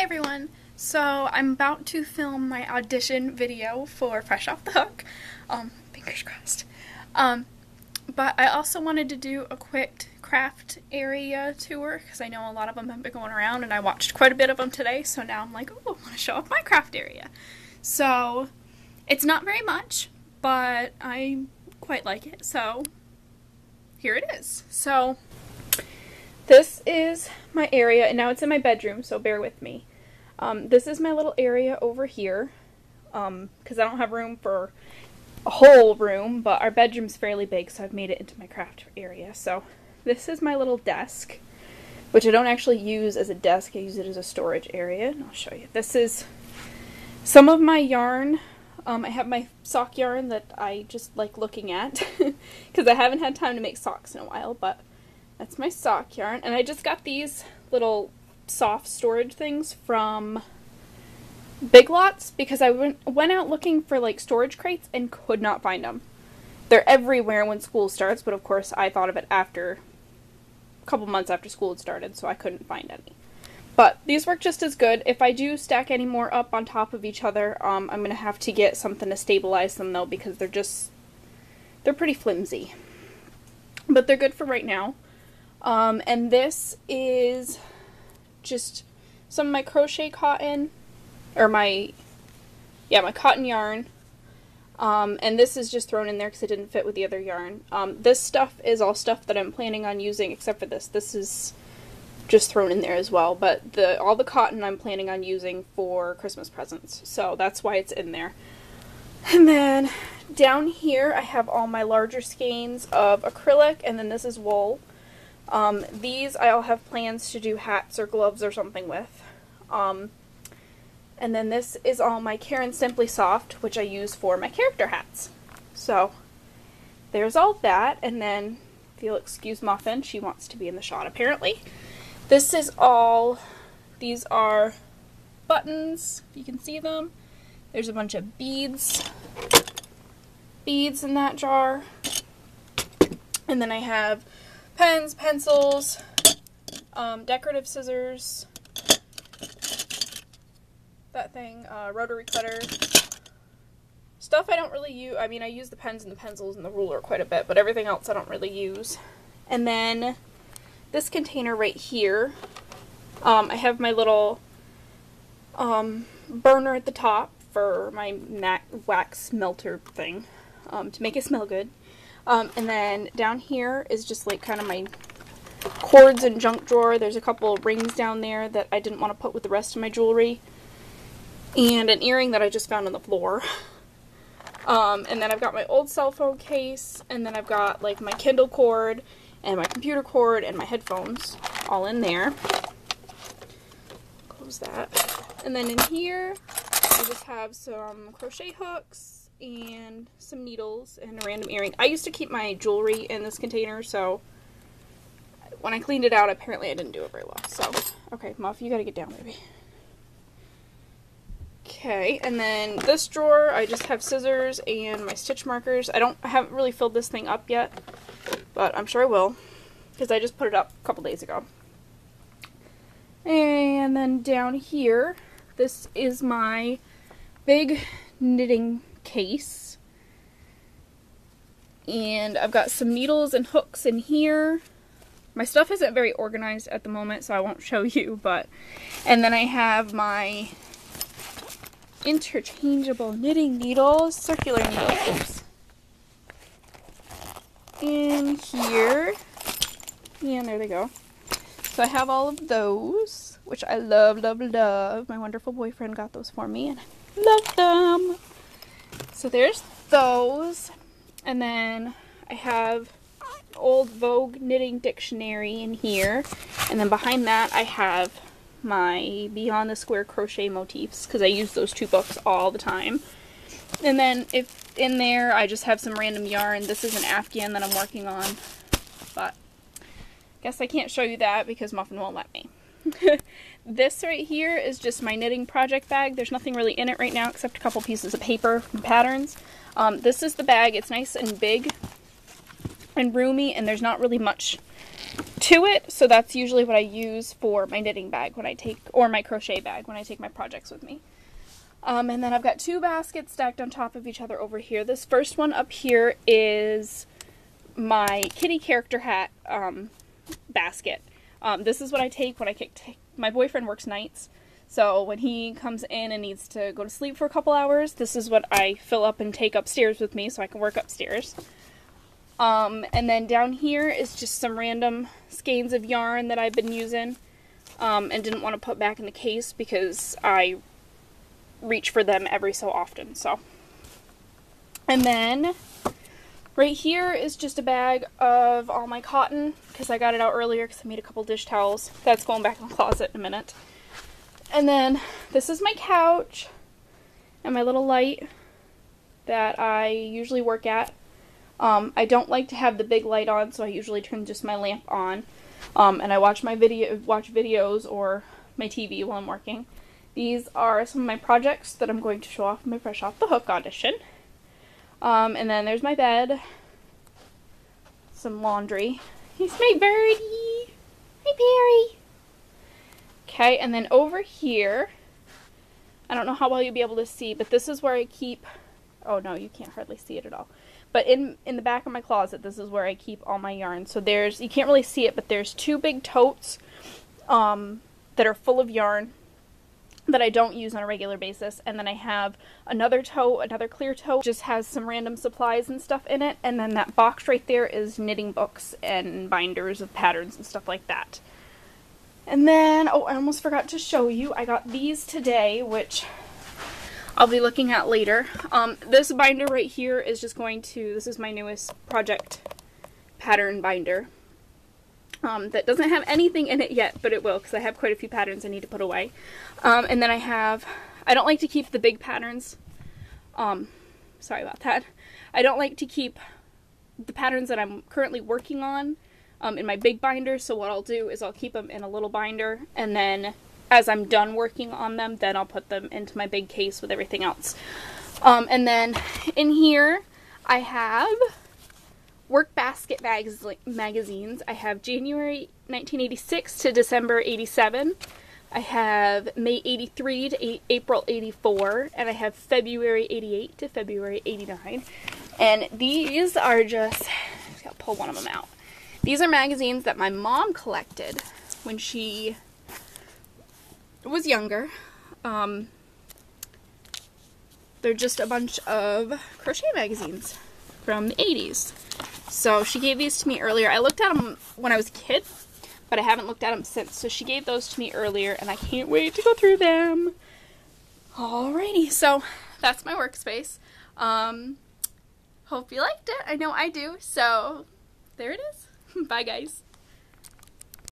everyone! So I'm about to film my audition video for Fresh Off the Hook. Fingers crossed. But I also wanted to do a quick craft area tour because I know a lot of them have been going around and I watched quite a bit of them today, so now I'm like, oh, I want to show off my craft area. So it's not very much, but I quite like it, so here it is. So this is my area, and now it's in my bedroom, so bear with me. This is my little area over here, because I don't have room for a whole room, but our bedroom's fairly big, so I've made it into my craft area. So this is my little desk, which I don't actually use as a desk, I use it as a storage area, and I'll show you. This is some of my yarn. I have my sock yarn that I just like looking at, because I haven't had time to make socks in a while, but that's my sock yarn. And I just got these little soft storage things from Big Lots because I went out looking for like storage crates and could not find them. They're everywhere when school starts, but of course I thought of it after a couple months after school had started, so I couldn't find any. But these work just as good. If I do stack any more up on top of each other, I'm going to have to get something to stabilize them though, because they're pretty flimsy. But they're good for right now. And this is just some of my crochet cotton, or my cotton yarn. And this is just thrown in there because it didn't fit with the other yarn. This stuff is all stuff that I'm planning on using, except for this. This is just thrown in there as well, but all the cotton I'm planning on using for Christmas presents, so that's why it's in there. And then down here I have all my larger skeins of acrylic, and then this is wool. These I'll have plans to do hats or gloves or something with. And then this is all my Karen Simply Soft, which I use for my character hats. So there's all that, and then if you'll excuse Muffin, she wants to be in the shot apparently. This is all, these are buttons, if you can see them. There's a bunch of beads in that jar. And then I have pens, pencils, decorative scissors, that thing, rotary cutter. Stuff I don't really use. I mean, I use the pens and the pencils and the ruler quite a bit, but everything else I don't really use. And then this container right here, I have my little burner at the top for my wax melter thing, to make it smell good. And then down here is just like kind of my cords and junk drawer. There's a couple of rings down there that I didn't want to put with the rest of my jewelry. And an earring that I just found on the floor. And then I've got my old cell phone case, and then I've got like my Kindle cord, and my computer cord, and my headphones all in there. Close that. And then in here, I just have some crochet hooks and some needles and a random earring. I used to keep my jewelry in this container, so when I cleaned it out, apparently I didn't do it very well. So, okay, Muff, you gotta get down, baby. Okay, and then this drawer, I just have scissors and my stitch markers. I haven't really filled this thing up yet, but I'm sure I will, because I just put it up a couple days ago. And then down here, this is my big knitting case. And I've got some needles and hooks in here. My stuff isn't very organized at the moment, so I won't show you, but... And then I have my interchangeable knitting needles, circular needles, oops, in here, and there they go. So I have all of those, which I love, love, love. My wonderful boyfriend got those for me, and I love them. So there's those, and then I have old Vogue knitting dictionary in here, and then behind that I have my Beyond the Square crochet motifs, because I use those two books all the time. And then if in there I just have some random yarn. This is an Afghan that I'm working on, but guess I can't show you that because Muffin won't let me. This right here is just my knitting project bag. There's nothing really in it right now except a couple pieces of paper and patterns. This is the bag. It's nice and big and roomy, and there's not really much to it, so that's usually what I use for my knitting bag when I take, or my crochet bag when I take my projects with me. And then I've got 2 baskets stacked on top of each other over here. This first one up here is my kitty character hat basket. This is what I take when my boyfriend works nights, so when he comes in and needs to go to sleep for a couple hours, this is what I fill up and take upstairs with me so I can work upstairs. And then down here is just some random skeins of yarn that I've been using and didn't want to put back in the case because I reach for them every so often. So, and then right here is just a bag of all my cotton because I got it out earlier because I made a couple dish towels. That's going back in the closet in a minute. And then this is my couch and my little light that I usually work at. I don't like to have the big light on, so I usually turn just my lamp on. And I watch videos or my TV while I'm working. These are some of my projects that I'm going to show off in my Fresh Off the Hook audition. And then there's my bed. Some laundry. Here's my birdie. Hi, Perry. Okay, and then over here, I don't know how well you'll be able to see, but this is where I keep, oh no, you can't hardly see it at all. But in the back of my closet, this is where I keep all my yarn. So there's, you can't really see it, but there's 2 big totes that are full of yarn that I don't use on a regular basis. And then I have another tote, another clear tote, just has some random supplies and stuff in it. And then that box right there is knitting books and binders of patterns and stuff like that. And then, oh, I almost forgot to show you, I got these today, which I'll be looking at later. This binder right here is just going to, this is my newest project pattern binder. That doesn't have anything in it yet, but it will, because I have quite a few patterns I need to put away. And then I don't like to keep the big patterns. Sorry about that. I don't like to keep the patterns that I'm currently working on in my big binder, so what I'll do is I'll keep them in a little binder, and then as I'm done working on them, then I'll put them into my big case with everything else. And then in here, I have work basket magazines. I have January 1986 to December 87. I have May 83 to April 84. And I have February 88 to February 89. And these are just, I've got to pull one of them out. These are magazines that my mom collected when she was younger. They're just a bunch of crochet magazines from the 80s. So she gave these to me earlier. I looked at them when I was a kid, but I haven't looked at them since. So she gave those to me earlier, and I can't wait to go through them. Alrighty, so that's my workspace. Hope you liked it. I know I do. So there it is. Bye, guys.